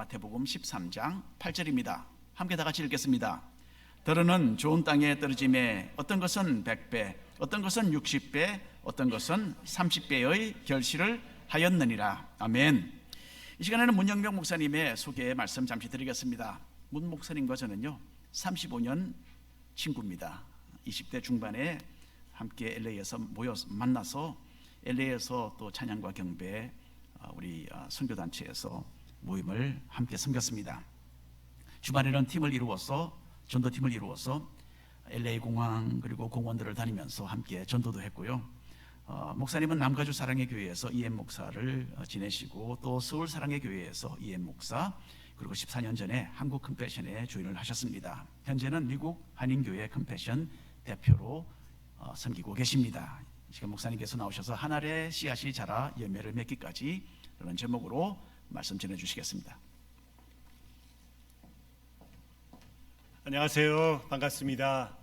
마태복음 13장 8절입니다. 함께 다 같이 읽겠습니다. 더러는 좋은 땅에 떨어짐에 어떤 것은 100배, 어떤 것은 60배, 어떤 것은 30배의 결실을 하였느니라. 아멘. 이 시간에는 문영명 목사님의 소개 말씀 잠시 드리겠습니다. 문 목사님과 저는요 35년 친구입니다. 20대 중반에 함께 LA에서 만나서 LA에서 또 찬양과 경배 우리 선교단체에서 모임을 함께 섬겼습니다. 주말에는 전도팀을 이루어서 LA 공항 그리고 공원들을 다니면서 함께 전도도 했고요. 목사님은 남가주 사랑의 교회에서 EM 목사를 지내시고 또 서울 사랑의 교회에서 EM 목사, 그리고 14년 전에 한국 컴패션의 주인을 하셨습니다. 현재는 미국 한인교회 컴패션 대표로 섬기고 계십니다. 지금 목사님께서 나오셔서 한 알의 씨앗이 자라 열매를 맺기까지 그런 제목으로 말씀 전해주시겠습니다. 안녕하세요. 반갑습니다.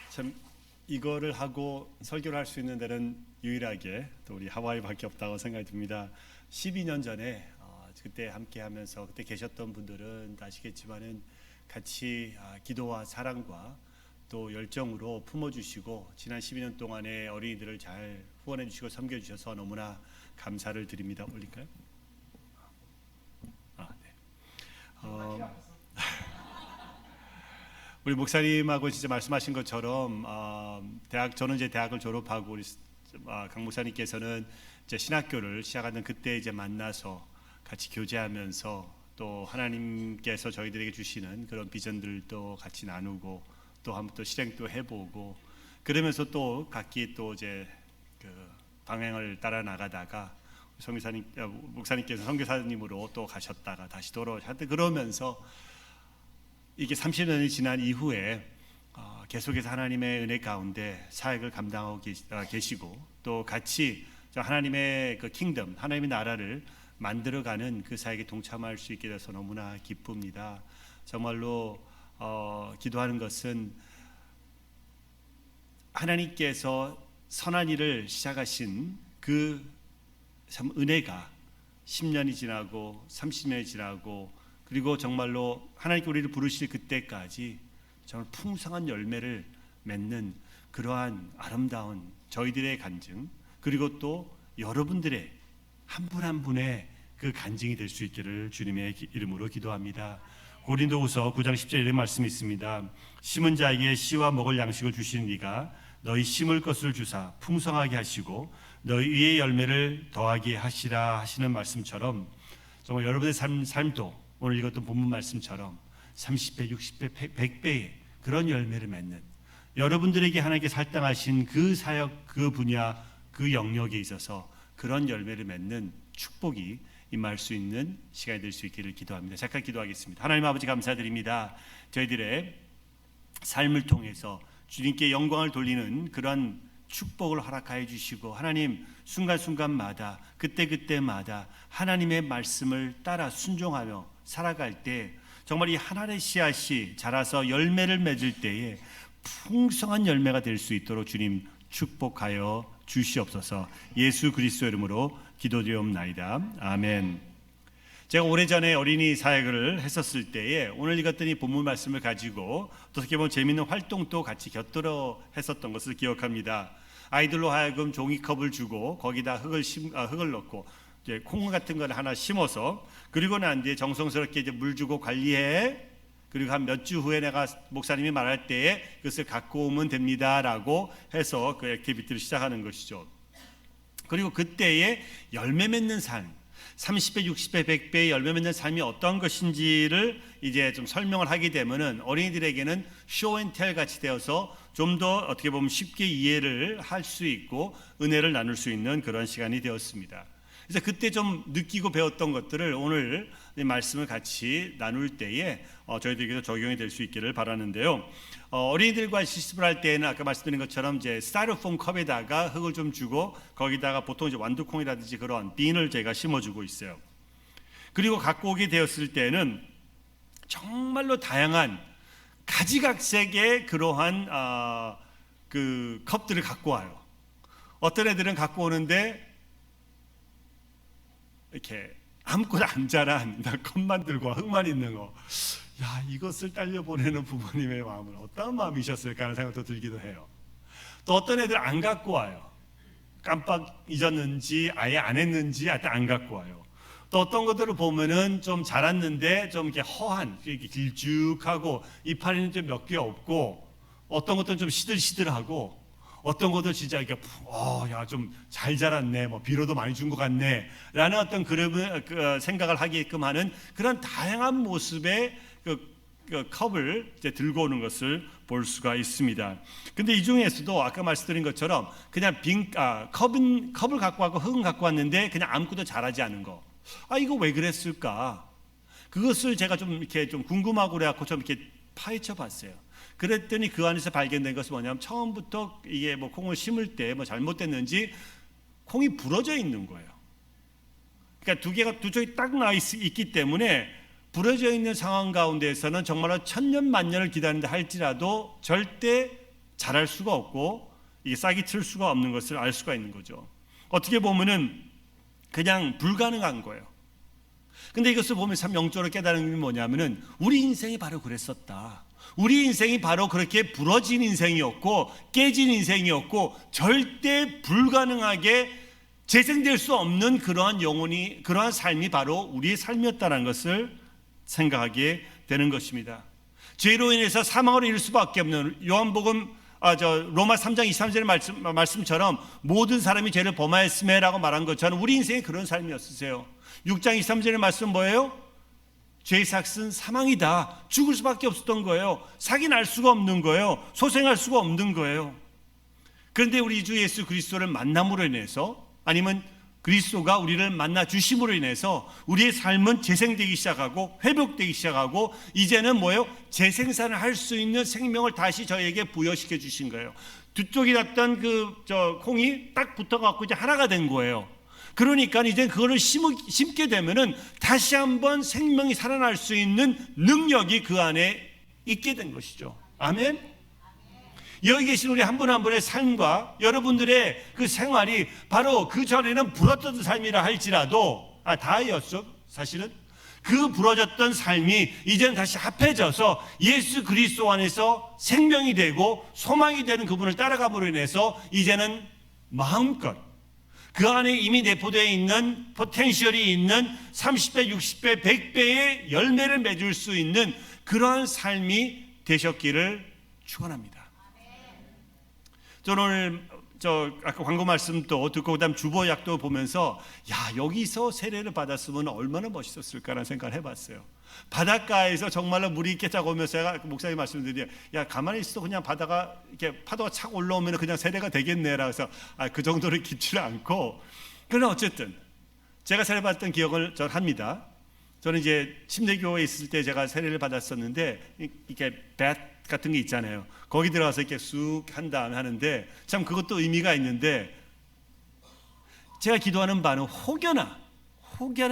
참 이거를 하고 설교를 할 수 있는 데는 유일하게 또 우리 하와이밖에 없다고 생각이 듭니다. 12년 전에 그때 함께하면서 그때 계셨던 분들은 아시겠지만은 같이 기도와 사랑과 또 열정으로 품어주시고 지난 12년 동안의 어린이들을 잘 후원해주시고 섬겨주셔서 너무나 감사를 드립니다. 올릴까요? 네. 우리 목사님하고 진짜 말씀하신 것처럼 저는 이제 대학을 졸업하고 우리 강 목사님께서는 이제 신학교를 시작하는 그때 이제 만나서 같이 교제하면서 또 하나님께서 저희들에게 주시는 그런 비전들도 같이 나누고 또 한번 또 실행도 해보고 그러면서 또 각기 또 이제 그 방향을 따라 나가다가 목사님께서 선교사님으로 또 가셨다가 다시 돌아오셨다 그러면서 이게 30년이 지난 이후에 계속해서 하나님의 은혜 가운데 사역을 감당하고 계시고 또 같이 하나님의 그 킹덤, 하나님의 나라를 만들어가는 그 사역에 동참할 수 있게 돼서 너무나 기쁩니다. 정말로 기도하는 것은 하나님께서 선한 일을 시작하신 그 참 은혜가 10년이 지나고 30년이 지나고 그리고 정말로 하나님께 우리를 부르실 그때까지 정말 풍성한 열매를 맺는 그러한 아름다운 저희들의 간증 그리고 또 여러분들의 한 분 한 분의 그 간증이 될 수 있기를 주님의 이름으로 기도합니다. 고린도후서 9장 10절에 이런 말씀이 있습니다. 심은 자에게 씨와 먹을 양식을 주시는 이가 너희 심을 것을 주사 풍성하게 하시고 너희 위의 열매를 더하게 하시라 하시는 말씀처럼 정말 여러분의 삶도 오늘 읽었던 본문 말씀처럼 30배, 60배, 100배의 그런 열매를 맺는 여러분들에게 하나님께 살당하신 그 사역, 그 분야, 그 영역에 있어서 그런 열매를 맺는 축복이 임할 수 있는 시간이 될 수 있기를 기도합니다. 잠깐 기도하겠습니다. 하나님 아버지 감사드립니다. 저희들의 삶을 통해서 주님께 영광을 돌리는 그런 축복을 허락하여 주시고 하나님 순간순간마다 그때그때마다 하나님의 말씀을 따라 순종하며 살아갈 때 정말 이 하나의 씨앗이 자라서 열매를 맺을 때에 풍성한 열매가 될 수 있도록 주님 축복하여 주시옵소서. 예수 그리스도 이름으로 기도드리옵나이다. 아멘. 제가 오래전에 어린이 사역을 했었을 때에 오늘 읽었던 이 본문 말씀을 가지고 또 어떻게 보면 재미있는 활동도 같이 곁들여 했었던 것을 기억합니다. 아이들로 하여금 종이컵을 주고 거기다 흙을 넣고 이제 콩 같은 걸 하나 심어서 그리고 난 뒤에 정성스럽게 이제 물 주고 관리해. 그리고 한 몇 주 후에 내가 목사님이 말할 때에 그것을 갖고 오면 됩니다라고 해서 그 액티비티를 시작하는 것이죠. 그리고 그때의 열매 맺는 삶, 30배, 60배, 100배의 열매 맺는 삶이 어떤 것인지를 이제 좀 설명을 하게 되면은 어린이들에게는 쇼앤텔 같이 되어서 좀 더 어떻게 보면 쉽게 이해를 할 수 있고 은혜를 나눌 수 있는 그런 시간이 되었습니다. 그래서 그때 좀 느끼고 배웠던 것들을 오늘 말씀을 같이 나눌 때에 저희들에게도 적용이 될 수 있기를 바라는데요. 어린이들과 실습을 할 때에는 아까 말씀드린 것처럼 이제 스타이로폼 컵에다가 흙을 좀 주고 거기다가 보통 이제 완두콩이라든지 그런 빈을 제가 심어주고 있어요. 그리고 갖고 오게 되었을 때는 정말로 다양한 가지각색의 그러한 그 컵들을 갖고 와요. 어떤 애들은 갖고 오는데 이렇게 아무것도 안 자란 컵만 들고 흙만 있는 거. 야, 이것을 딸려 보내는 부모님의 마음은 어떤 마음이셨을까 하는 생각도 들기도 해요. 또 어떤 애들 안 갖고 와요. 깜빡 잊었는지 아예 안 했는지 하여튼 안 갖고 와요. 또 어떤 것들을 보면은 좀 자랐는데 좀 이렇게 허한, 이렇게 길쭉하고 이파리는 좀 몇 개 없고, 어떤 것들은 좀 시들시들하고, 어떤 것들 진짜 이렇게 야, 좀 잘 자랐네, 뭐 비료도 많이 준 것 같네 라는 어떤 그 생각을 하게끔 하는 그런 다양한 모습의 그 컵을 이제 들고 오는 것을 볼 수가 있습니다. 근데 이 중에서도 아까 말씀드린 것처럼 그냥 컵을 갖고 왔고 흙은 갖고 왔는데 그냥 아무것도 자라지 않은 거. 이거 왜 그랬을까? 그것을 제가 좀 이렇게 좀 궁금하고 그래갖고 좀 이렇게 파헤쳐 봤어요. 그랬더니 그 안에서 발견된 것은 뭐냐면 처음부터 이게 뭐 콩을 심을 때 뭐 잘못됐는지 콩이 부러져 있는 거예요. 그러니까 두 쪽이 딱 나 있기 때문에 부러져 있는 상황 가운데에서는 정말로 천년 만년을 기다린다 할지라도 절대 자랄 수가 없고 이게 싹이 틀 수가 없는 것을 알 수가 있는 거죠. 어떻게 보면은 그냥 불가능한 거예요. 근데 이것을 보면 참 영적으로 깨달은 게 뭐냐면은 우리 인생이 바로 그랬었다. 우리 인생이 바로 그렇게 부러진 인생이었고 깨진 인생이었고 절대 불가능하게 재생될 수 없는 그러한 삶이 바로 우리의 삶이었다는 것을 생각하게 되는 것입니다. 죄로 인해서 사망으로 이를 수밖에 없는 요한복음 로마 3장 23절의 말씀처럼 모든 사람이 죄를 범하였음에라고 말한 것처럼 우리 인생에 그런 삶이었으세요. 6장 23절의 말씀 뭐예요? 죄의 삭은 사망이다. 죽을 수밖에 없었던 거예요. 삭이 날 수가 없는 거예요. 소생할 수가 없는 거예요. 그런데 우리 주 예수 그리스도를 만남으로 인해서 아니면 그리스도가 우리를 만나 주심으로 인해서 우리의 삶은 재생되기 시작하고 회복되기 시작하고 이제는 뭐예요? 재생산을 할 수 있는 생명을 다시 저에게 부여시켜 주신 거예요. 두 쪽이 났던 콩이 딱 붙어갖고 이제 하나가 된 거예요. 그러니까 이제 그거를 심게 되면은 다시 한번 생명이 살아날 수 있는 능력이 그 안에 있게 된 것이죠. 아멘. 여기 계신 우리 한 분 한 분의 삶과 여러분들의 그 생활이 바로 그 전에는 부러졌던 삶이라 할지라도 다였죠. 사실은 그 부러졌던 삶이 이제는 다시 합해져서 예수 그리스도 안에서 생명이 되고 소망이 되는 그분을 따라감으로 인해서 이제는 마음껏 그 안에 이미 내포되어 있는 포텐셜이 있는 30배, 60배, 100배의 열매를 맺을 수 있는 그러한 삶이 되셨기를 축원합니다. 저는 오늘 아까 광고 말씀도 듣고 그다음 주보약도 보면서 여기서 세례를 받았으면 얼마나 멋있었을까라는 생각을 해봤어요. 바닷가에서 정말로 물이 이렇게 쫙 오면서 제가 목사님 말씀드려요. 가만히 있어 그냥 바다가 이렇게 파도가 착 올라오면 그냥 세례가 되겠네라. 그래서 그 정도로 깊지는 않고 그러나 어쨌든 제가 세례 받았던 기억을 전 합니다. 저는 이제 침례교회에 있을 때 제가 세례를 받았었는데 이렇게 뱃 같은 게 있잖아요. 거기 들어가서 이렇게 쑥 한 다음에 하는데 참 그것도 의미가 있는데 제가 기도하는 바는 혹여나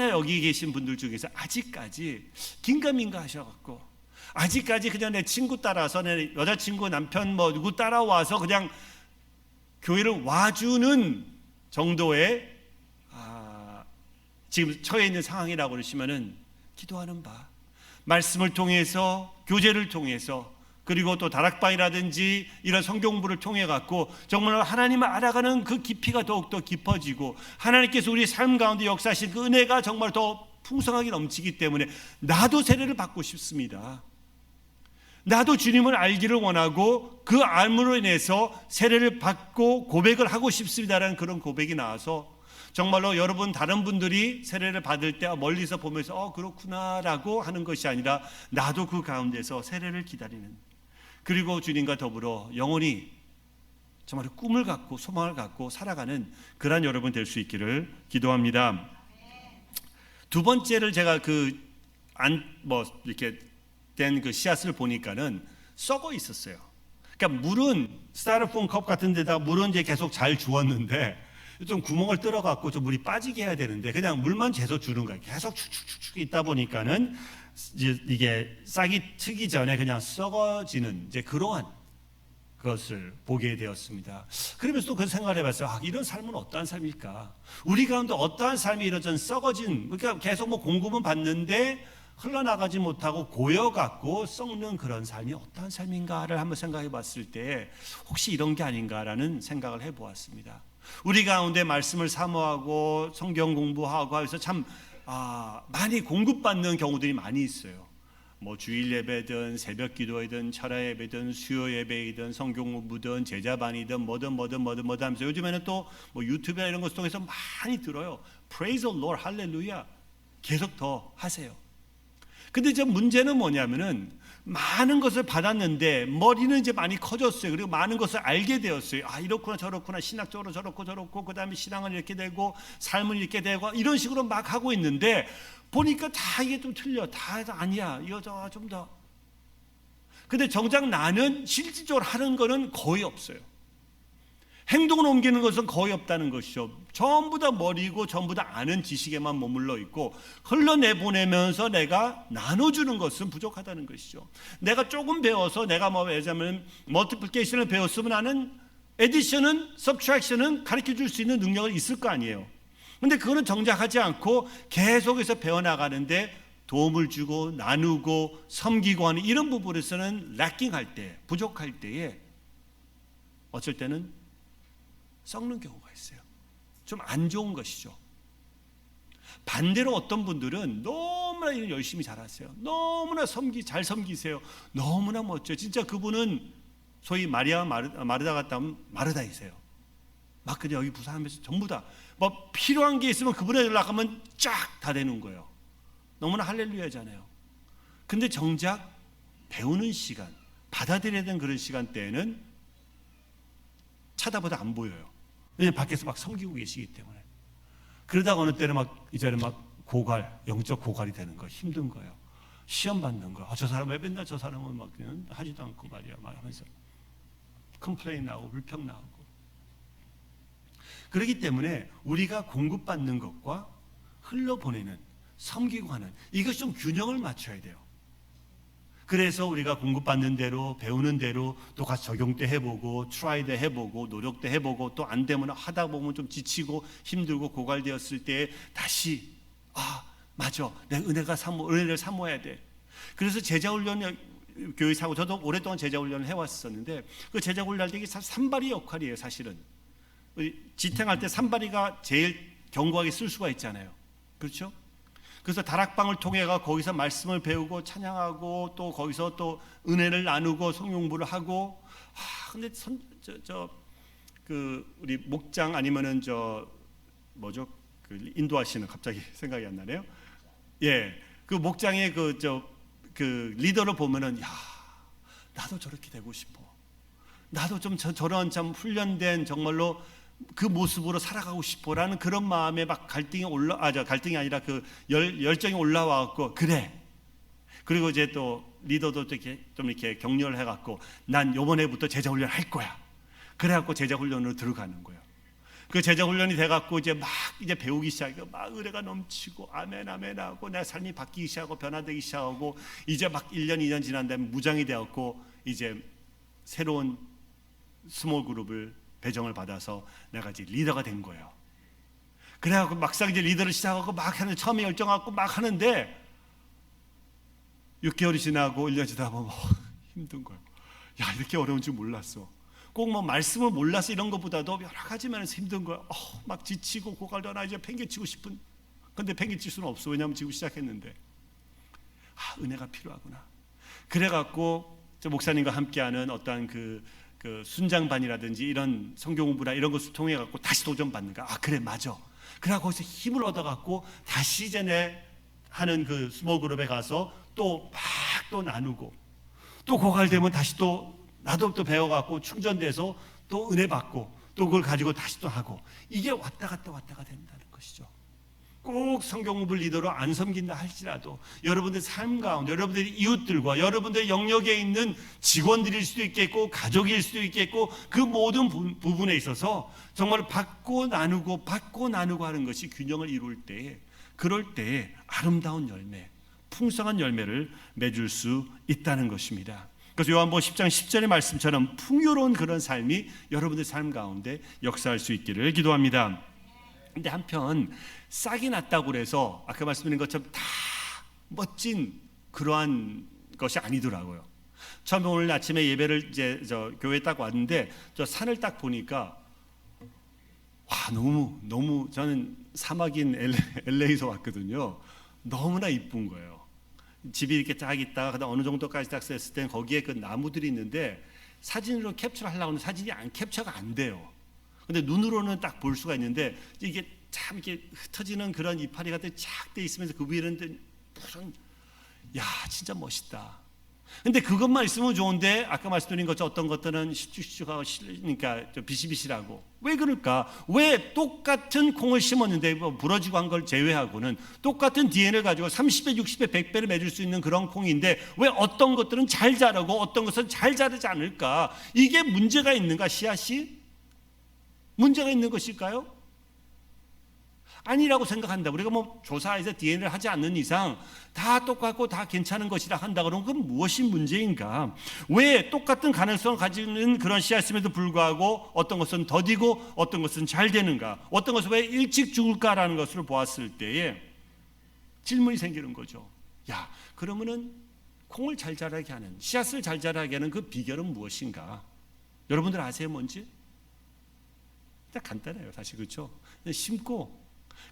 여기 계신 분들 중에서 아직까지 긴가민가 하셔갖고 아직까지 그냥 내 친구 따라서 내 여자친구 남편 뭐 누구 따라와서 그냥 교회를 와주는 정도의 지금 처해 있는 상황이라고 그러시면은 기도하는 바 말씀을 통해서 교제를 통해서 그리고 또 다락방이라든지 이런 성경부를 통해 갖고 정말 하나님을 알아가는 그 깊이가 더욱더 깊어지고 하나님께서 우리의 삶 가운데 역사하신 그 은혜가 정말 더 풍성하게 넘치기 때문에 나도 세례를 받고 싶습니다. 나도 주님을 알기를 원하고 그 알므로 인해서 세례를 받고 고백을 하고 싶습니다라는 그런 고백이 나와서 정말로 여러분 다른 분들이 세례를 받을 때 멀리서 보면서 그렇구나라고 하는 것이 아니라 나도 그 가운데서 세례를 기다리는 그리고 주님과 더불어 영원히 정말 꿈을 갖고 소망을 갖고 살아가는 그러한 여러분 될 수 있기를 기도합니다. 두 번째를 제가 이렇게 된 그 씨앗을 보니까는 썩어 있었어요. 그러니까 물은 스타이로폼 컵 같은 데다가 물은 이제 계속 잘 주었는데 좀 구멍을 뚫어 갖고 좀 물이 빠지게 해야 되는데 그냥 물만 재서 주는 거예요. 계속 축축축축 있다 보니까는 이게 싹이 트기 전에 그냥 썩어지는 이제 그러한 그것을 보게 되었습니다. 그러면서 또 그 생각을 해봤어요. 이런 삶은 어떠한 삶일까? 우리 가운데 어떠한 삶이 이런 썩어진, 그러니까 계속 뭐 공급은 받는데 흘러나가지 못하고 고여갖고 썩는 그런 삶이 어떠한 삶인가를 한번 생각해 봤을 때 혹시 이런 게 아닌가라는 생각을 해보았습니다. 우리 가운데 말씀을 사모하고 성경 공부하고 해서 참 많이 공급받는 경우들이 많이 있어요. 뭐 주일 예배든 새벽 기도이든 철야 예배든 수요 예배이든 성경 공부든 제자반이든 뭐든 하면서 요즘에는 또 뭐 유튜브나 이런 것 통해서 많이 들어요. Praise the Lord, 할렐루야. 계속 더 하세요. 근데 이제 문제는 뭐냐면은 많은 것을 받았는데 머리는 이제 많이 커졌어요. 그리고 많은 것을 알게 되었어요. 이렇구나 저렇구나, 신학적으로 저렇고 그다음에 신앙은 이렇게 되고 삶은 이렇게 되고 이런 식으로 막 하고 있는데 보니까 다 이게 좀 틀려. 다 아니야. 이거 좀 더. 근데 정작 나는 실질적으로 하는 거는 거의 없어요. 행동을 옮기는 것은 거의 없다는 것이죠. 전부 다 머리고 전부 다 아는 지식에만 머물러 있고 흘러내보내면서 내가 나눠주는 것은 부족하다는 것이죠. 내가 조금 배워서 내가 뭐 예를 멀티플리케이션을 배웠으면 나는 에디션은 서브트랙션은 가르쳐줄 수 있는 능력이 있을 거 아니에요. 근데 그거는 정작 하지 않고 계속해서 배워나가는데 도움을 주고 나누고 섬기고 하는 이런 부분에서는 락킹할 때, 부족할 때에 어쩔 때는 썩는 경우가 있어요. 좀 안 좋은 것이죠. 반대로 어떤 분들은 너무나 열심히 잘하세요. 너무나 잘 섬기세요. 너무나 멋져요. 진짜 그분은 소위 마리아 마르다 같다 하면 마르다이세요. 막 그냥 여기 부산하면서 전부 다 뭐 필요한 게 있으면 그분에 연락하면 쫙 다 되는 거예요. 너무나 할렐루야잖아요. 근데 정작 배우는 시간, 받아들여야 되는 그런 시간대에는 쳐다보다 안 보여요. 왜냐면 밖에서 막 섬기고 계시기 때문에. 그러다가 어느 때는 막 이제는 막 영적 고갈이 되는 거, 힘든 거예요. 시험 받는 거. 저 사람 왜 맨날 저 사람은 막 그냥 하지도 않고 말이야, 막 하면서 컴플레인 나오고 불평 나오고. 그렇기 때문에 우리가 공급받는 것과 흘러보내는, 섬기고 하는 이것 좀 균형을 맞춰야 돼요. 그래서 우리가 공급받는 대로 배우는 대로 또 같이 적용도 해보고 트라이도 해보고 노력도 해보고 또 안 되면 하다 보면 좀 지치고 힘들고 고갈되었을 때 다시 맞아, 내 은혜를 사모해야 돼. 그래서 제자훈련 교회 사고 저도 오랫동안 제자훈련을 해왔었는데 그 제자훈련 할 때 이게 산발이 역할이에요. 사실은 지탱할 때 산발이가 제일 견고하게 쓸 수가 있잖아요. 그렇죠? 그래서 다락방을 통해가 거기서 말씀을 배우고 찬양하고 또 거기서 또 은혜를 나누고 성경 공부를 하고 근데 우리 목장 아니면은 그 인도하시는 갑자기 생각이 안 나네요. 예, 그 목장의 그 리더를 보면은 나도 저렇게 되고 싶어. 나도 좀 저런 참 훈련된 정말로 그 모습으로 살아가고 싶어라는 그런 마음에 막 갈등이 아니라 그 열정이 올라와갖고 그래. 그리고 이제 또 리더도 좀 이렇게 격려를 해갖고 난 이번에부터 제자 훈련 할 거야. 그래갖고 제자 훈련으로 들어가는 거예요. 그 제자 훈련이 돼갖고 이제 배우기 시작해요. 막 은혜가 넘치고 아멘 하고 내 삶이 바뀌기 시작하고 변화되기 시작하고 이제 막 1년 2년 지난 다음에 무장이 되었고 이제 새로운 스몰 그룹을 배정을 받아서 내가 이제 리더가 된 거예요. 그래갖고 막상 이제 리더를 시작하고 막 하는 처음에 열정하고 막 하는데 6개월이 지나고 1년 지나다 보면 힘든 거예요. 이렇게 어려운 줄 몰랐어. 꼭 뭐 말씀을 몰라서 이런 것보다도 여러 가지 면에서 힘든 거예요. 막 지치고 고갈도 나 이제 팽개치고 싶은. 근데 팽개칠 수는 없어. 왜냐하면 지금 시작했는데 은혜가 필요하구나. 그래갖고 저 목사님과 함께하는 어떠한 그 순장반이라든지 이런 성경 공부나 이런 것을 통해 갖고 다시 도전받는가? 그래 맞아. 그래갖고 거기서 힘을 얻어갖고 다시 이제 하는 그 스몰 그룹에 가서 또 나누고 또 고갈되면 다시 또 나도 또 배워갖고 충전돼서 또 은혜 받고 또 그걸 가지고 다시 또 하고 이게 왔다 갔다 된다는 것이죠. 꼭 성경 공부 리더로 안 섬긴다 할지라도 여러분들 삶 가운데 여러분들의 이웃들과 여러분들의 영역에 있는 직원들일 수도 있겠고 가족일 수도 있겠고 그 모든 부분에 있어서 정말 받고 나누고 하는 것이 균형을 이룰 때에 그럴 때에 아름다운 열매, 풍성한 열매를 맺을 수 있다는 것입니다. 그래서 요한복음 10장 10절의 말씀처럼 풍요로운 그런 삶이 여러분의 삶 가운데 역사할 수 있기를 기도합니다. 근데 한편 싹이 났다고 그래서 아까 말씀드린 것처럼 다 멋진 그러한 것이 아니더라고요. 처음에 오늘 아침에 예배를 이제 교회에 딱 왔는데 저 산을 딱 보니까 와, 너무 저는 사막인 LA에서 왔거든요. 너무나 이쁜 거예요. 집이 이렇게 딱 있다가 그다음 어느 정도까지 딱 했을 때 거기에 그 나무들이 있는데 사진으로 캡처를 하려고 하는데 사진이 캡처가 안 돼요. 근데 눈으로는 딱 볼 수가 있는데 이게 참 이렇게 흩어지는 그런 이파리 같은 쫙 돼 있으면서 그 위에는 무슨 야 진짜 멋있다. 근데 그것만 있으면 좋은데 아까 말씀드린 것처럼 어떤 것들은 시쭉시쭉하고 그러니까 좀 비실비실하고 왜 그럴까? 왜 똑같은 콩을 심었는데 뭐 부러지고 한 걸 제외하고는 똑같은 DNA를 가지고 30배, 60배, 100배를 맺을 수 있는 그런 콩인데 왜 어떤 것들은 잘 자라고 어떤 것은 잘 자라지 않을까? 이게 문제가 있는가? 씨앗이? 문제가 있는 것일까요? 아니라고 생각한다. 우리가 뭐 조사해서 DNA를 하지 않는 이상 다 똑같고 다 괜찮은 것이라 한다 그러면 그건 무엇이 문제인가? 왜 똑같은 가능성을 가지는 그런 씨앗임에도 불구하고 어떤 것은 더디고 어떤 것은 잘 되는가? 어떤 것은 왜 일찍 죽을까라는 것을 보았을 때에 질문이 생기는 거죠. 야, 그러면은 콩을 잘 자라게 하는, 씨앗을 잘 자라게 하는 그 비결은 무엇인가? 여러분들 아세요, 뭔지? 딱 간단해요, 사실. 그렇죠? 심고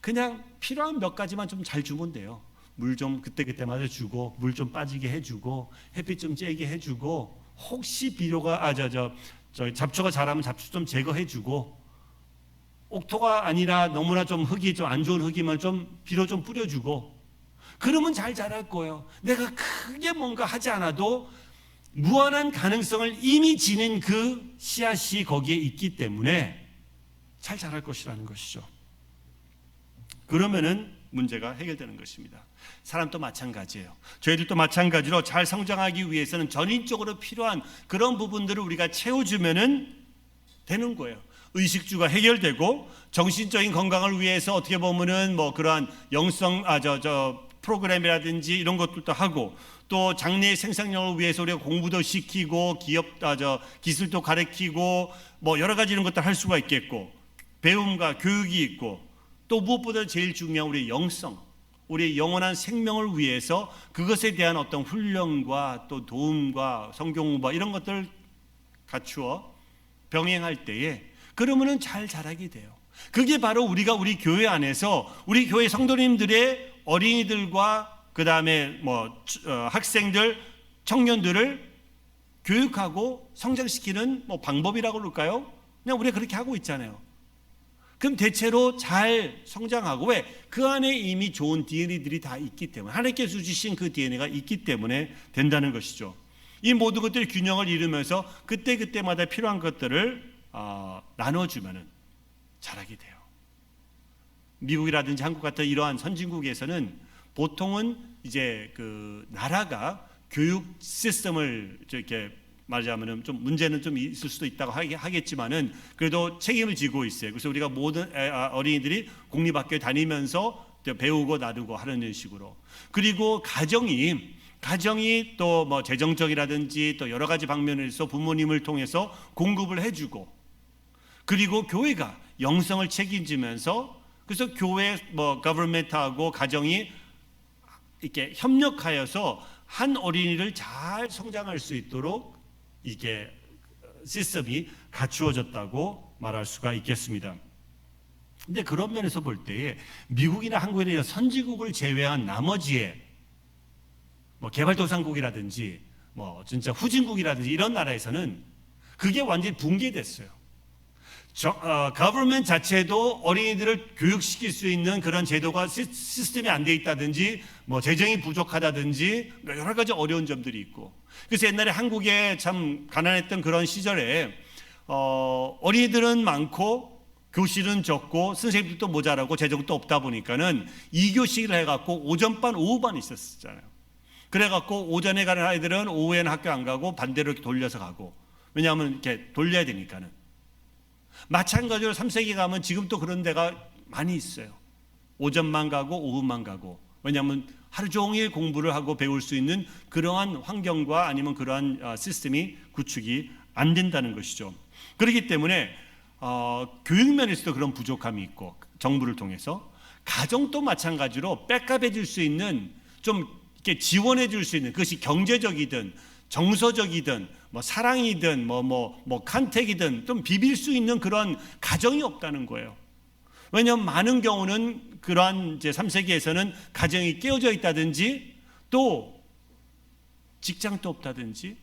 그냥 필요한 몇 가지만 좀 잘 주면 돼요. 물 좀 그때그때마다 주고, 물 좀 빠지게 해주고, 햇빛 좀 쬐게 해주고, 혹시 비료가 잡초가 자라면 잡초 좀 제거해주고, 옥토가 아니라 너무나 좀 흙이 좀 안 좋은 흙이면 좀 비료 좀 뿌려주고, 그러면 잘 자랄 거예요. 내가 크게 뭔가 하지 않아도 무한한 가능성을 이미 지닌 그 씨앗이 거기에 있기 때문에 잘 자랄 것이라는 것이죠. 그러면은 문제가 해결되는 것입니다. 사람도 마찬가지예요. 저희들도 마찬가지로 잘 성장하기 위해서는 전인적으로 필요한 그런 부분들을 우리가 채워주면은 되는 거예요. 의식주가 해결되고 정신적인 건강을 위해서 어떻게 보면은 뭐 그러한 영성 프로그램이라든지 이런 것들도 하고 또 장래의 생산력을 위해서 우리가 공부도 시키고 기술도 가르치고 뭐 여러 가지 이런 것들 할 수가 있겠고 배움과 교육이 있고 또 무엇보다 제일 중요한 우리의 영성, 우리의 영원한 생명을 위해서 그것에 대한 어떤 훈련과 또 도움과 성경공부 이런 것들을 갖추어 병행할 때에 그러면은 잘 자라게 돼요. 그게 바로 우리가 우리 교회 안에서 우리 교회 성도님들의 어린이들과 그 다음에 학생들, 청년들을 교육하고 성장시키는 방법이라고 그럴까요? 그냥 우리가 그렇게 하고 있잖아요. 그럼 대체로 잘 성장하고 왜? 그 안에 이미 좋은 DNA들이 다 있기 때문에 하나님께서 주신 그 DNA가 있기 때문에 된다는 것이죠. 이 모든 것들이 균형을 이루면서 그때그때마다 필요한 것들을 나눠주면 자라게 돼요. 미국이라든지 한국 같은 이러한 선진국에서는 보통은 이제 그 나라가 교육 시스템을 이렇게 말하자면은 좀 문제는 좀 있을 수도 있다고 하겠지만은 그래도 책임을 지고 있어요. 그래서 우리가 모든 어린이들이 공립학교에 다니면서 배우고 나누고 하는 식으로. 그리고 가정이 또 뭐 재정적이라든지 또 여러 가지 방면에서 부모님을 통해서 공급을 해주고 그리고 교회가 영성을 책임지면서 그래서 교회 government하고 가정이 이렇게 협력하여서 한 어린이를 잘 성장할 수 있도록 이게 시스템이 갖추어졌다고 말할 수가 있겠습니다. 근데 그런 면에서 볼 때에 미국이나 한국이나 선진국을 제외한 나머지의 개발도상국이라든지 진짜 후진국이라든지 이런 나라에서는 그게 완전히 붕괴됐어요. government 자체도 어린이들을 교육시킬 수 있는 그런 제도가 시스템이 안 돼 있다든지 재정이 부족하다든지 여러 가지 어려운 점들이 있고 그래서 옛날에 한국에 참 가난했던 그런 시절에 어린이들은 많고 교실은 적고 선생님들도 모자라고 재정도 없다 보니까는 2교시를 해갖고 오전반 오후반 있었잖아요. 그래갖고 오전에 가는 아이들은 오후에는 학교 안 가고 반대로 이렇게 돌려서 가고 왜냐하면 이렇게 돌려야 되니까는 마찬가지로 3세기 가면 지금 또 그런 데가 많이 있어요. 오전만 가고 오후만 가고 왜냐하면 하루 종일 공부를 하고 배울 수 있는 그러한 환경과 아니면 그러한 시스템이 구축이 안 된다는 것이죠. 그렇기 때문에 교육 면에서도 그런 부족함이 있고, 정부를 통해서 가정도 마찬가지로 백업해 줄 수 있는, 좀 이렇게 지원해 줄 수 있는, 그것이 경제적이든 정서적이든 뭐 사랑이든 뭐 간택이든 좀 비빌 수 있는 그런 가정이 없다는 거예요. 왜냐하면 많은 경우는 그러한 이제 3세기에서는 가정이 깨어져 있다든지 또 직장도 없다든지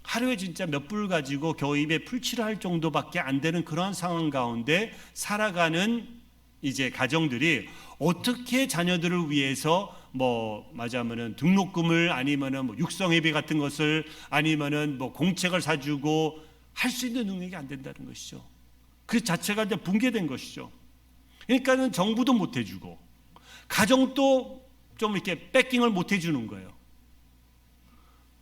하루에 진짜 몇 불 가지고 겨우 입에 풀칠을 할 정도밖에 안 되는 그러한 상황 가운데 살아가는 이제 가정들이 어떻게 자녀들을 위해서 뭐 말하자면은 등록금을 아니면은 뭐 육성회비 같은 것을 아니면은 뭐 공책을 사주고 할 수 있는 능력이 안 된다는 것이죠. 그 자체가 이제 붕괴된 것이죠. 그러니까는 정부도 못 해주고 가정도 좀 이렇게 백킹을 못 해주는 거예요.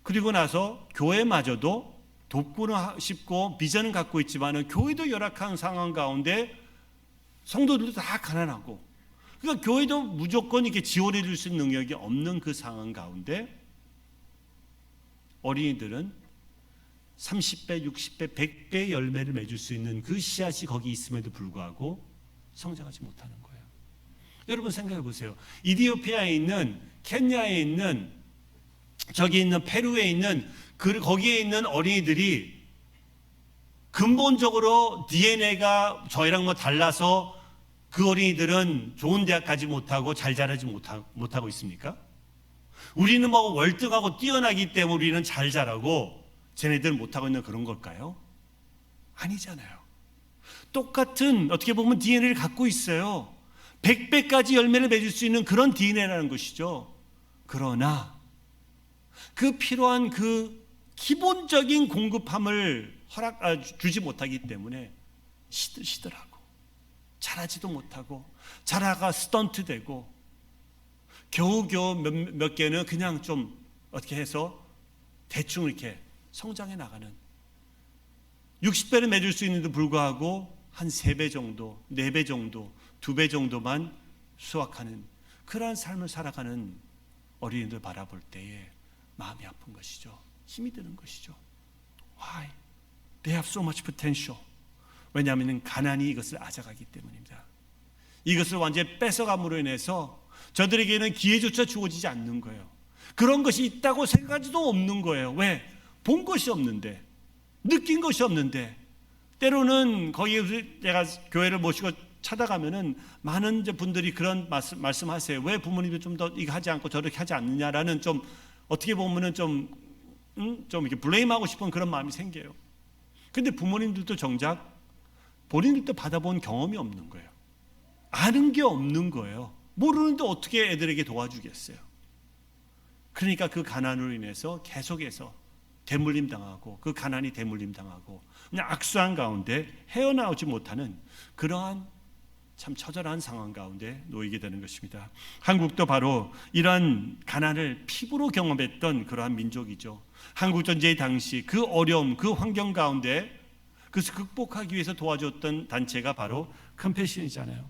그리고 나서 교회마저도 돕고는 싶고 비전은 갖고 있지만은 교회도 열악한 상황 가운데 성도들도 다 가난하고, 그러니까 교회도 무조건 이렇게 지원해 줄 수 있는 능력이 없는 그 상황 가운데 어린이들은 30배, 60배, 100배의 열매를 맺을 수 있는 그 씨앗이 거기 있음에도 불구하고 성장하지 못하는 거예요. 여러분 생각해 보세요. 이디오피아에 있는, 케냐에 있는, 저기 있는 페루에 있는 거기에 있는 어린이들이 근본적으로 DNA가 저희랑 뭐 달라서 그 어린이들은 좋은 대학 가지 못하고 잘 자라지 못하고 있습니까? 우리는 뭐 월등하고 뛰어나기 때문에 우리는 잘 자라고 쟤네들은 못하고 있는 그런 걸까요? 아니잖아요. 똑같은 어떻게 보면 DNA를 갖고 있어요. 100배까지 열매를 맺을 수 있는 그런 DNA라는 것이죠. 그러나 그 필요한 그 기본적인 공급함을 주지 못하기 때문에 시들시들하고 자라지도 못하고 자라가 스턴트되고 겨우겨우 몇 개는 그냥 좀 어떻게 해서 대충 이렇게 성장해 나가는, 60배를 맺을 수 있는데도 불구하고 한 3배 정도, 4배 정도, 2배 정도만 수확하는 그러한 삶을 살아가는 어린이들 바라볼 때에 마음이 아픈 것이죠. 힘이 드는 것이죠. Why? They have so much potential. 왜냐하면 가난이 이것을 앗아가기 때문입니다. 이것을 완전히 뺏어감으로 인해서 저들에게는 기회조차 주어지지 않는 거예요. 그런 것이 있다고 생각하지도 없는 거예요. 왜? 본 것이 없는데, 느낀 것이 없는데. 때로는 거기 제가 교회를 모시고 찾아가면은 많은 이제 분들이 그런 말씀하세요. 왜 부모님이 좀 더 이거 하지 않고 저렇게 하지 않느냐라는, 좀 어떻게 보면은 좀 이렇게 블레임하고 싶은 그런 마음이 생겨요. 근데 부모님들도 정작 본인들도 받아본 경험이 없는 거예요. 아는 게 없는 거예요. 모르는데 어떻게 애들에게 도와주겠어요. 그러니까 그 가난으로 인해서 계속해서 대물림 당하고, 그 가난이 대물림 당하고 그냥 악순환 가운데 헤어나오지 못하는 그러한 참 처절한 상황 가운데 놓이게 되는 것입니다. 한국도 바로 이러한 가난을 피부로 경험했던 그러한 민족이죠. 한국전쟁 당시 그 어려움, 그 환경 가운데 그것을 극복하기 위해서 도와줬던 단체가 바로 컴패션이잖아요.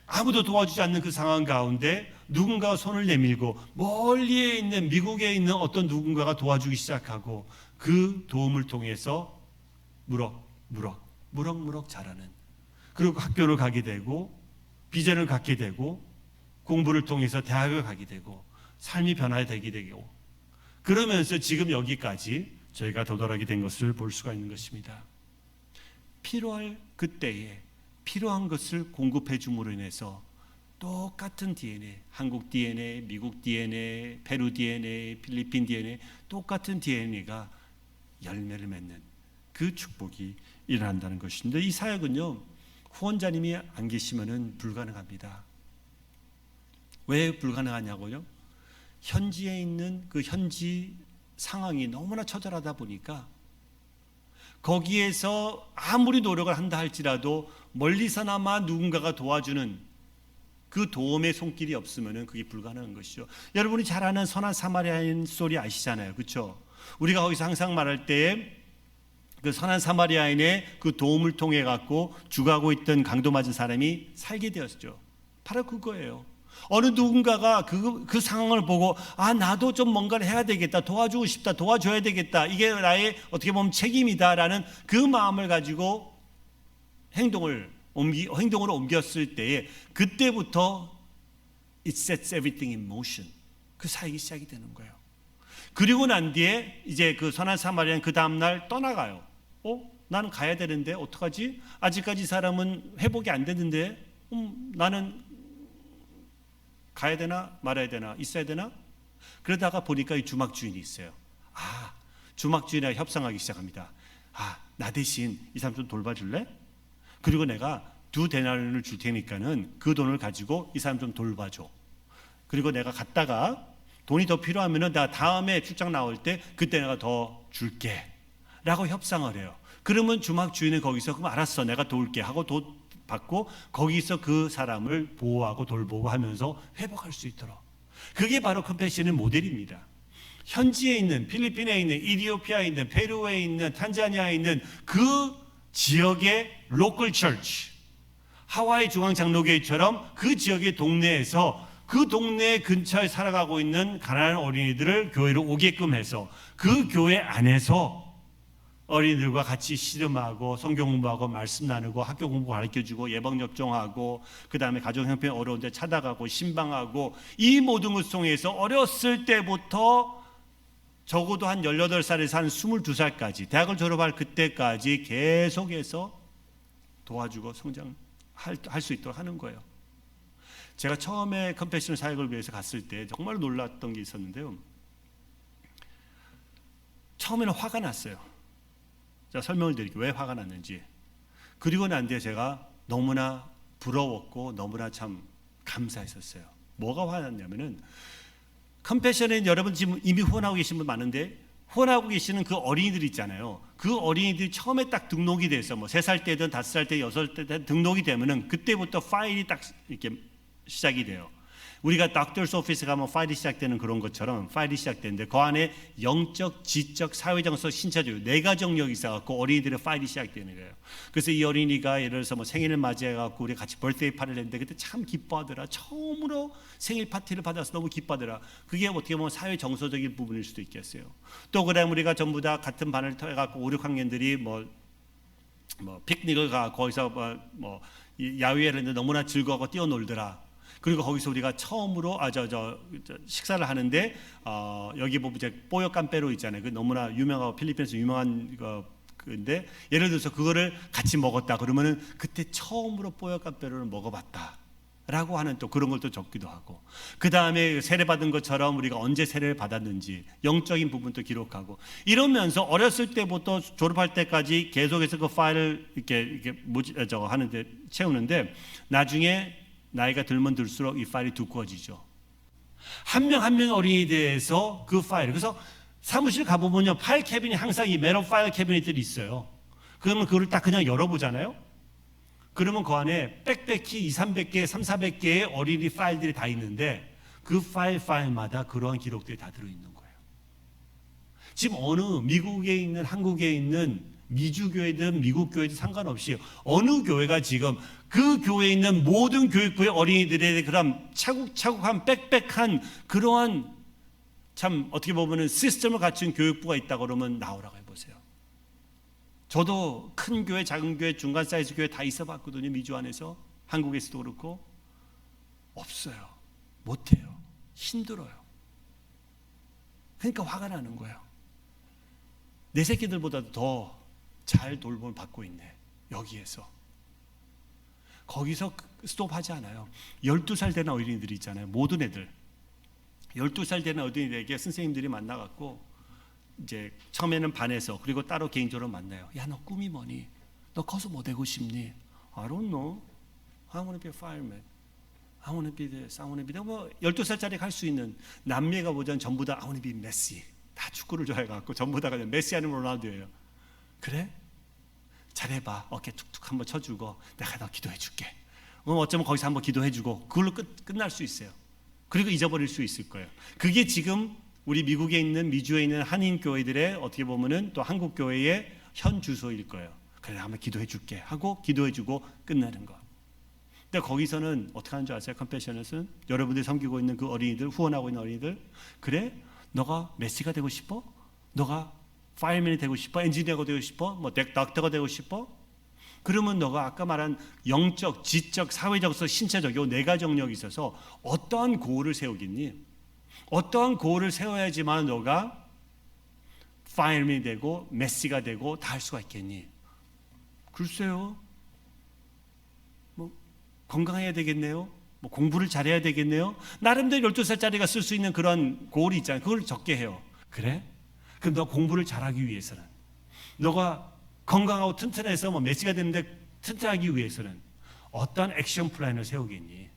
아무도 도와주지 않는 그 상황 가운데 누군가가 손을 내밀고 멀리에 있는 미국에 있는 어떤 누군가가 도와주기 시작하고 그 도움을 통해서 무럭무럭 자라는, 그리고 학교를 가게 되고 비전을 갖게 되고 공부를 통해서 대학을 가게 되고 삶이 변화되게 되고, 그러면서 지금 여기까지 저희가 도달하게 된 것을 볼 수가 있는 것입니다. 필요할 그때에 필요한 것을 공급해 줌으로 인해서 똑같은 DNA, 한국 DNA, 미국 DNA, 페루 DNA, 필리핀 DNA, 똑같은 DNA가 열매를 맺는 그 축복이 일어난다는 것인데, 이 사역은요 후원자님이 안 계시면은 불가능합니다. 왜 불가능하냐고요? 현지에 있는 그 현지 상황이 너무나 처절하다 보니까 거기에서 아무리 노력을 한다 할지라도 멀리서나마 누군가가 도와주는 그 도움의 손길이 없으면 그게 불가능한 것이죠. 여러분이 잘 아는 선한 사마리아인 스토리 아시잖아요. 그렇죠? 우리가 거기서 항상 말할 때에 그 선한 사마리아인의 그 도움을 통해 갖고 죽어가고 있던 강도 맞은 사람이 살게 되었죠. 바로 그거예요. 어느 누군가가 그 상황을 보고 나도 좀 뭔가를 해야 되겠다, 도와주고 싶다, 도와줘야 되겠다, 이게 나의 어떻게 보면 책임이다라는 그 마음을 가지고 행동으로 옮겼을 때에 그때부터 it sets everything in motion. 그 사역이 시작이 되는 거예요. 그리고 난 뒤에 이제 그 선한 사마리아는 그 다음날 떠나가요. 나는 가야 되는데 어떡하지? 아직까지 이 사람은 회복이 안 됐는데 나는 가야 되나 말아야 되나 있어야 되나? 그러다가 보니까 이 주막 주인이 있어요. 주막 주인하고 협상하기 시작합니다. 나 대신 이 사람 좀 돌봐줄래? 그리고 내가 2데나리온을 줄 테니까는 그 돈을 가지고 이 사람 좀 돌봐줘. 그리고 내가 갔다가 돈이 더 필요하면은 나 다음에 출장 나올 때 그때 내가 더 줄게 라고 협상을 해요. 그러면 주막 주인은 거기서 그럼 알았어 내가 도울게 하고 돈 받고 거기서 그 사람을 보호하고 돌보고 하면서 회복할 수 있도록. 그게 바로 컴패션의 모델입니다. 현지에 있는 필리핀에 있는 이디오피아에 있는 페루에 있는 탄자니아에 있는 그 지역의 로컬 처치, 하와이 중앙장로교회처럼 그 지역의 동네에서 그 동네 근처에 살아가고 있는 가난한 어린이들을 교회로 오게끔 해서 그 교회 안에서 어린이들과 같이 씨름하고 성경 공부하고 말씀 나누고 학교 공부 가르쳐주고 예방접종하고 그 다음에 가정 형편이 어려운데 찾아가고 신방하고 이 모든 것을 통해서 어렸을 때부터 적어도 한 18살에서 한 22살까지 대학을 졸업할 그때까지 계속해서 도와주고 성장할 수 있도록 하는 거예요. 제가 처음에 컴패션 사역을 위해서 갔을 때 정말 놀랐던 게 있었는데요. 처음에는 화가 났어요. 제가 설명을 드릴게요. 왜 화가 났는지. 그리고 난 뒤에 제가 너무나 부러웠고 너무나 참 감사했었어요. 뭐가 화났냐면은 컴패션에 여러분 지금 이미 후원하고 계신 분 많은데 후원하고 계시는 그 어린이들 있잖아요. 그 어린이들이 처음에 딱 등록이 돼서 3살 때든 5살 때 6살 때 등록이 되면은 그때부터 파일이 딱 이렇게 시작이 돼요. 우리가 닥터스 오피스 가면 파일이 시작되는 그런 것처럼 파일이 시작되는데 그 안에 영적, 지적, 사회정서, 신체적 4가지 영역이 있어갖고 어린이들의 파일이 시작되는 거예요. 그래서 이 어린이가 예를 들어서 생일을 맞이해갖고 우리 같이 벌스데이 파티를 했는데 그때 참 기뻐하더라. 처음으로 생일 파티를 받아서 너무 기뻐하더라. 그게 어떻게 보면 사회정서적인 부분일 수도 있겠어요. 또 그다음 우리가 전부 다 같은 반을 해갖고 5, 6학년들이 뭐 피크닉을 가 거기서 야외를 했는데 너무나 즐거워하고 뛰어놀더라. 그리고 거기서 우리가 처음으로 식사를 하는데 여기 보면 이제 뽀요 깜빼로 있잖아요. 그 너무나 유명하고 필리핀에서 유명한 근데 예를 들어서 그거를 같이 먹었다 그러면은 그때 처음으로 뽀요 깜빼로를 먹어봤다라고 하는 또 그런 걸 또 적기도 하고 그 다음에 세례 받은 것처럼 우리가 언제 세례를 받았는지 영적인 부분도 기록하고 이러면서 어렸을 때부터 졸업할 때까지 계속해서 그 파일을 이렇게 하는데 채우는데 나중에 나이가 들면 들수록 이 파일이 두꺼워지죠. 한 명 한 명 어린이에 대해서 그 파일. 그래서 사무실 가보면요. 파일 캐비닛 항상 이 메tal 파일 캐비닛들이 있어요. 그러면 그걸 딱 그냥 열어보잖아요. 그러면 그 안에 빽빽히 200~300개, 300~400개의 어린이 파일들이 다 있는데 그 파일마다 그러한 기록들이 다 들어있는 거예요. 지금 어느 미국에 있는 한국에 있는 미주교회든 미국교회든 상관없이 어느 교회가 지금 그 교회에 있는 모든 교육부의 어린이들의 그런 차곡차곡한 빽빽한 그러한 참 어떻게 보면 시스템을 갖춘 교육부가 있다고 그러면 나오라고 해보세요. 저도 큰 교회, 작은 교회, 중간 사이즈 교회 다 있어봤거든요. 미주 안에서 한국에서도 그렇고 없어요. 못해요. 힘들어요. 그러니까 화가 나는 거예요. 내 새끼들보다도 더 잘 돌봄을 받고 있네. 여기에서. 거기서 스톱하지 않아요. 12살 되는 어린이들이 있잖아요. 모든 애들. 12살 되는 어린이들에게 선생님들이 만나갖고 이제 처음에는 반에서 그리고 따로 개인적으로 만나요. 야, 너 꿈이 뭐니? 너 커서 뭐 되고 싶니? I don't know. I want to be a fireman. I want to be this. I want to be that. 뭐 12살짜리가 할 수 있는 남미가 보자면 전부 다 I want to be Messi. 다 축구를 좋아해갖고 전부 다 그냥 메시 아니면 로날도예요. 그래? 잘해봐. 어깨 툭툭 한번 쳐주고 내가 너 기도해줄게. 어쩌면 거기서 한번 기도해주고 그걸로 끝날 수 있어요. 그리고 잊어버릴 수 있을 거예요. 그게 지금 우리 미국에 있는 미주에 있는 한인 교회들의 어떻게 보면은 또 한국 교회의 현 주소일 거예요. 그래 한번 기도해줄게 하고 기도해주고 끝나는 거. 근데 거기서는 어떻게 하는 줄 아세요? 컴패셔넷은 여러분들이 섬기고 있는 그 어린이들, 후원하고 있는 어린이들, 그래? 너가 메시가 되고 싶어? 너가 파이어맨이 되고 싶어? 엔지니어가 되고 싶어? 뭐 닥터가 되고 싶어? 그러면 너가 아까 말한 영적, 지적, 사회적, 신체적 요 네 가지 영역이 있어서 어떠한 고를 세우겠니? 어떠한 고를 세워야지만 너가 파이어맨이 되고 메시가 되고 다 할 수가 있겠니? 글쎄요. 뭐 건강해야 되겠네요. 뭐 공부를 잘해야 되겠네요. 나름대로 12살짜리가 쓸 수 있는 그런 고울이 있잖아요. 그걸 적게 해요. 그래? 그럼 너 공부를 잘하기 위해서는, 너가 건강하고 튼튼해서 뭐 메시가 되는데 튼튼하기 위해서는 어떤 액션 플랜을 세우겠니?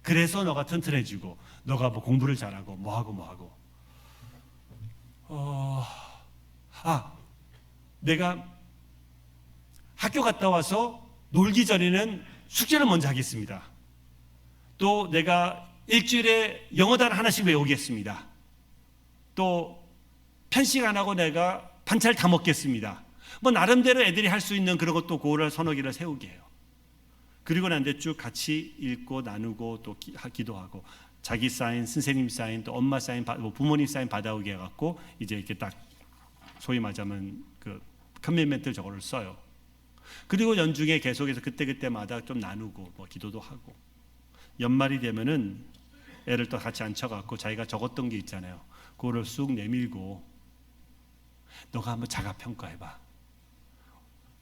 그래서 너가 튼튼해지고 너가 뭐 공부를 잘하고 뭐하고 내가 학교 갔다 와서 놀기 전에는 숙제를 먼저 하겠습니다. 또 내가 일주일에 영어 단어 하나씩 외우겠습니다. 또 편식 안 하고 내가 반찬 다 먹겠습니다. 뭐 나름대로 애들이 할 수 있는 그런 것도 고를 서너 개를 세우게 해요. 그리고 난 뒤에 쭉 같이 읽고 나누고 또 기도하고 자기 사인, 선생님 사인, 또 엄마 사인, 부모님 사인 받아오게 해갖고 이제 이렇게 딱 소위 말하면 그 커미트먼트 저거를 써요. 그리고 연중에 계속해서 그때마다 좀 나누고 뭐 기도도 하고 연말이 되면은 애를 또 같이 앉혀갖고 자기가 적었던 게 있잖아요. 그거를 쑥 내밀고 너가 한번 자가 평가해봐.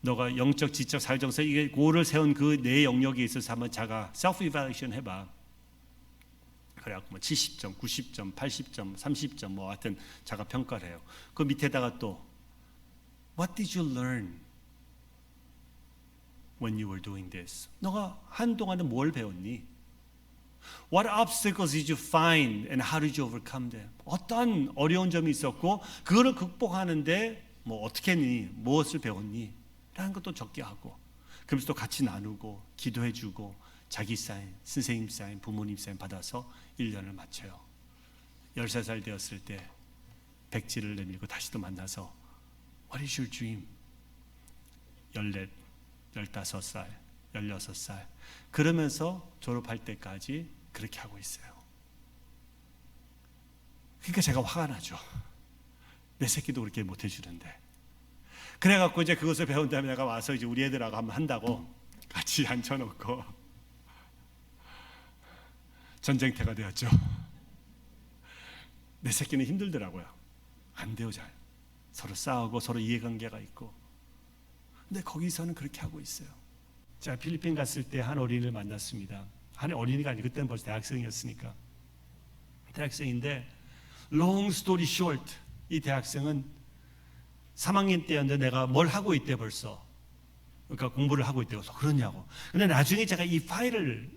너가 영적, 지적, 사회적, 이게 고를 세운 그 네 영역에 있어서 한번 자가 셀프 이발레이션 해봐. 그래갖고 뭐 70점, 90점, 80점, 30점 뭐 하여튼 자가 평가를 해요. 그 밑에다가 또 What did you learn when you were doing this? 너가 한동안은 뭘 배웠니? What obstacles did you find and how did you overcome them? 어떤 어려운 점이 있었고 그거를 극복하는데 뭐 어떻게 했니? 무엇을 배웠니? 라는 것도 적게 하고 그러면서 또 같이 나누고 기도해주고 자기 사인, 선생님 사인, 부모님 사인 받아서 1년을 마쳐요. 13살 되었을 때 백지를 내밀고 다시 또 만나서 What is your dream? 14, 15살, 16살 그러면서 졸업할 때까지 그렇게 하고 있어요. 그러니까 제가 화가 나죠. 내 새끼도 그렇게 못 해주는데. 그래갖고 이제 그것을 배운 다음에 내가 와서 이제 우리 애들하고 한번 한다고 같이 앉혀놓고 전쟁터가 되었죠. 내 새끼는 힘들더라고요. 안 돼요, 잘. 서로 싸우고 서로 이해관계가 있고. 근데 거기서는 그렇게 하고 있어요. 제가 필리핀 갔을 때 한 어린이를 만났습니다. 한 어린이가 아니고 그때는 벌써 대학생이었으니까. 대학생인데 long story short 이 대학생은 3학년 때였는데 내가 뭘 하고 있대 벌써. 그러니까 공부를 하고 있대. 그래서 그러냐고. 근데 나중에 제가 이 파일을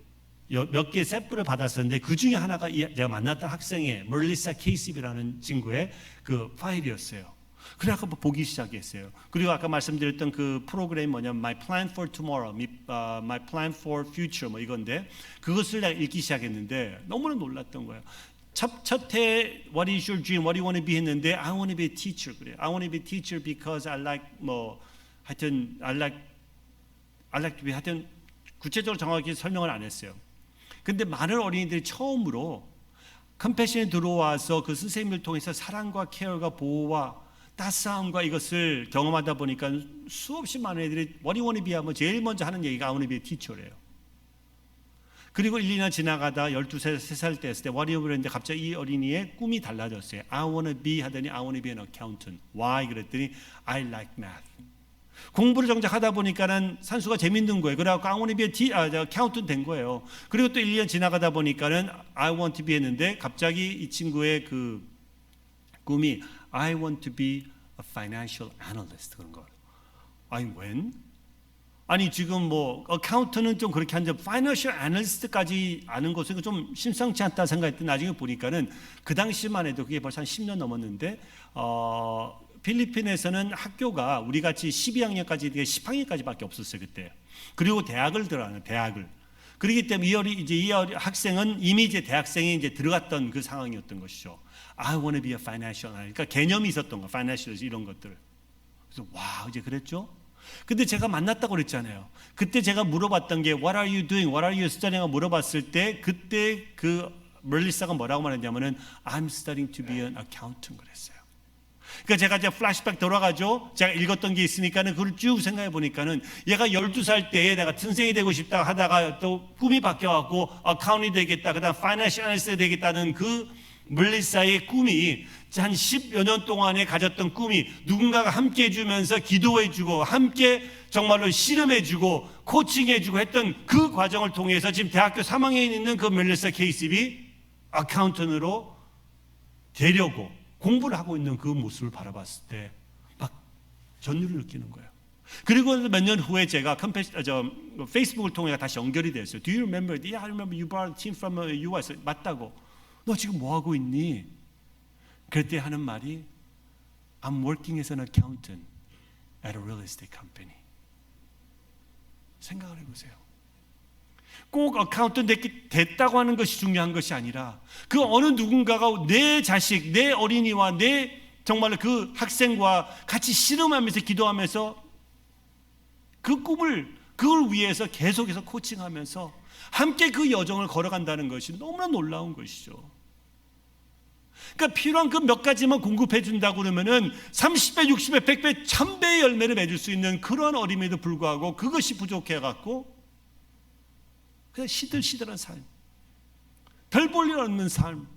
몇 개 샘플을 받았었는데 그 중에 하나가 제가 만났던 학생의 멀리사 케이시비라는 친구의 그 파일이었어요. 그래서 한번 보기 시작했어요. 그리고 아까 말씀드렸던 그 프로그램 뭐냐면 My Plan for Tomorrow, My Plan for Future 뭐 이건데 그것을 내가 읽기 시작했는데 너무나 놀랐던 거예요. 첫해 What is your dream? What do you want to be 했는데 I want to be a teacher 그래요. I want to be a teacher because I like 뭐 하여튼 I like to be 하여튼 구체적으로 정확히 설명을 안 했어요. 근데 많은 어린이들이 처음으로 컴패션에 들어와서 그 선생님을 통해서 사랑과 케어가 보호와 따스함과 이것을 경험하다 보니까 수없이 많은 애들이 What do you want to be 하면 제일 먼저 하는 얘기가 I want to be a teacher래요. 그리고 1, 2년 지나가다 12살, 3살 됐을 때 What do you want to be 했는데 갑자기 이 어린이의 꿈이 달라졌어요. I want to be 하더니 I want to be an accountant. Why? 그랬더니 I like math. 공부를 정작 하다 보니까는 산수가 재밌는 거예요. 그래갖고 I want to be a accountant 된 거예요. 그리고 또 1, 2년 지나가다 보니까는 I want to be 했는데 갑자기 이 친구의 그 꿈이 I want to be a financial analyst 그런 거. 아니 when? 아니 지금 뭐 어카운트는 좀 그렇게 한데 파이낸셜 애널리스트까지 아는 것은 좀 심상치 않다 생각했더니 나중에 보니까는 그 당시만 해도 그게 벌써 한 10년 넘었는데 필리핀에서는 학교가 우리 같이 12학년까지 10학년까지밖에 없었어요 그때. 그리고 대학을 들어가는 대학을. 그렇기 때문에 이 학생은 이미 이제 대학생이 이제 들어갔던 그 상황이었던 것이죠. I want to be a financial analyst. 그러니까 개념이 있었던 거, financial 이런 것들. 그래서 와 이제 그랬죠. 근데 제가 만났다고 그랬잖아요. 그때 제가 물어봤던 게 What are you doing? What are you studying? 물어봤을 때 그때 그 멜리사가 뭐라고 말했냐면은 I'm studying to be an accountant 그랬어요. 그러니까 제가 이제 플래시백 돌아가죠. 제가 읽었던 게 있으니까는 그걸 쭉 생각해 보니까는 얘가 12살 때에 내가 튼생이 되고 싶다 하다가 또 꿈이 바뀌어갖고 어카운이 되겠다, 그다음 파이낸셜 애널리스트 되겠다는 그 멜리사의 꿈이 한 10여 년 동안에 가졌던 꿈이 누군가가 함께 해주면서 기도해주고 함께 정말로 씨름해주고 코칭해주고 했던 그 과정을 통해서 지금 대학교 3학년에 있는 그 멜리사 케이십이 어카운턴으로 되려고 공부를 하고 있는 그 모습을 바라봤을 때 막 전율을 느끼는 거예요. 그리고 몇 년 후에 제가 페이스북을 통해 다시 연결이 됐어요. Do you remember? Yeah, I remember you brought a team from US. 맞다고. 너 지금 뭐 하고 있니? 그때 하는 말이 I'm working as an accountant at a real estate company. 생각을 해보세요. 꼭 어카운턴 됐다고 하는 것이 중요한 것이 아니라 그 어느 누군가가 내 자식, 내 어린이와 내 정말로 그 학생과 같이 씨름하면서 기도하면서 그 꿈을 그걸 위해서 계속해서 코칭하면서 함께 그 여정을 걸어간다는 것이 너무나 놀라운 것이죠. 그러니까 필요한 그 몇 가지만 공급해 준다고 그러면은 30배, 60배, 100배, 1000배의 열매를 맺을 수 있는 그러한 어림에도 불구하고 그것이 부족해 갖고 그냥 시들시들한 삶, 별 볼 일 없는 삶,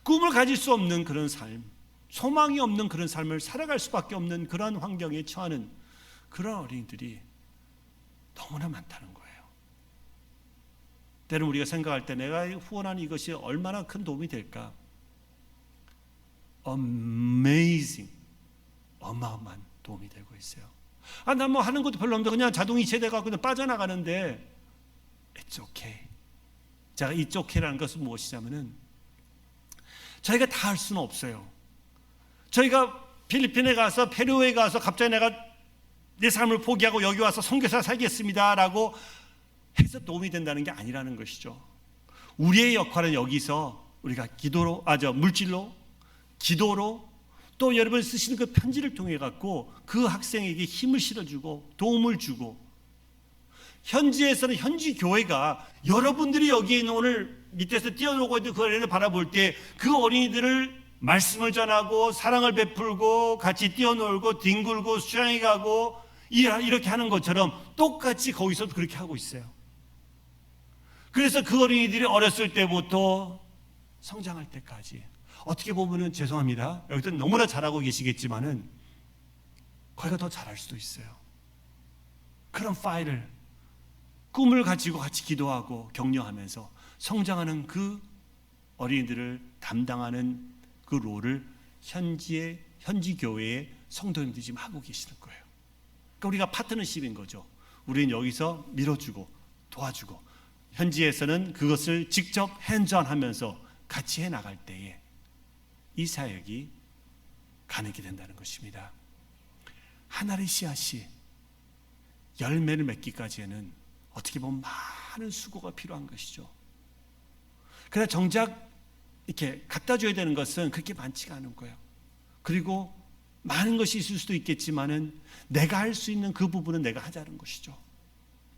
꿈을 가질 수 없는 그런 삶, 소망이 없는 그런 삶을 살아갈 수밖에 없는 그런 환경에 처하는 그런 어린이들이 너무나 많다는 거예요. 때로는 우리가 생각할 때 내가 후원하는 이것이 얼마나 큰 도움이 될까? Amazing, 어마어마한 도움이 되고 있어요. 난 뭐 하는 것도 별로 없는데 그냥 자동이체 돼가지고 그냥 빠져나가는데 It's okay. 제가 It's okay라는 것은 무엇이냐면은 저희가 다 할 수는 없어요. 저희가 필리핀에 가서 페루에 가서 갑자기 내가 내 삶을 포기하고 여기 와서 선교사 살겠습니다라고 해서 도움이 된다는 게 아니라는 것이죠. 우리의 역할은 여기서 우리가 기도로, 물질로, 기도로 또 여러분 쓰시는 그 편지를 통해 갖고 그 학생에게 힘을 실어주고 도움을 주고 현지에서는 현지 교회가 여러분들이 여기 있는 오늘 밑에서 뛰어놀고 있는 그 어린이를 바라볼 때 그 어린이들을 말씀을 전하고 사랑을 베풀고 같이 뛰어놀고 뒹굴고 수영해 가고 이렇게 하는 것처럼 똑같이 거기서도 그렇게 하고 있어요. 그래서 그 어린이들이 어렸을 때부터 성장할 때까지 어떻게 보면은 죄송합니다. 여기서 너무나 잘하고 계시겠지만은 거기가 더 잘할 수도 있어요. 그런 파일을 꿈을 가지고 같이 기도하고 격려하면서 성장하는 그 어린이들을 담당하는 그 롤을 현지 교회의 성도님들이 지금 하고 계시는 거예요. 그러니까 우리가 파트너십인 거죠. 우리는 여기서 밀어주고 도와주고 현지에서는 그것을 직접 핸즈온하면서 같이 해나갈 때에 이 사역이 가능하게 된다는 것입니다. 하나의 씨앗이 열매를 맺기까지에는 어떻게 보면 많은 수고가 필요한 것이죠. 그러나 정작 이렇게 갖다 줘야 되는 것은 그렇게 많지가 않은 거예요. 그리고 많은 것이 있을 수도 있겠지만은 내가 할 수 있는 그 부분은 내가 하자는 것이죠.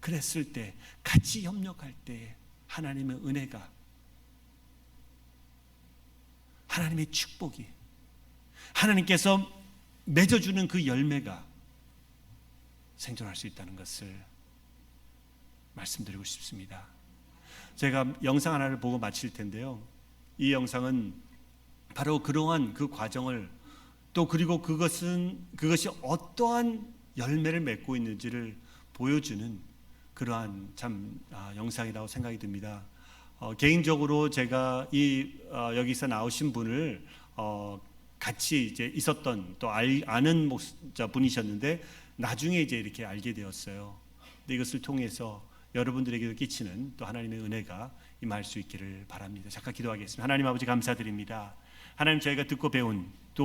그랬을 때 같이 협력할 때 하나님의 은혜가, 하나님의 축복이, 하나님께서 맺어주는 그 열매가 생존할 수 있다는 것을 말씀드리고 싶습니다. 제가 영상 하나를 보고 마칠 텐데요. 이 영상은 바로 그러한 그 과정을 또 그리고 그것이 어떠한 열매를 맺고 있는지를 보여주는 그러한 영상이라고 생각이 듭니다. 개인적으로 제가 여기서 나오신 분을 같이 이제 있었던 또 아는 분이셨는데 나중에 이제 이렇게 알게 되었어요. 근데 이것을 통해서 여러분들에게도 끼치는 또 하나님의 은혜가 임할 수 있기를 바랍니다. 잠깐 기도하겠습니다. 하나님 아버지 감사드립니다. 하나님 저희가 듣고 배운 또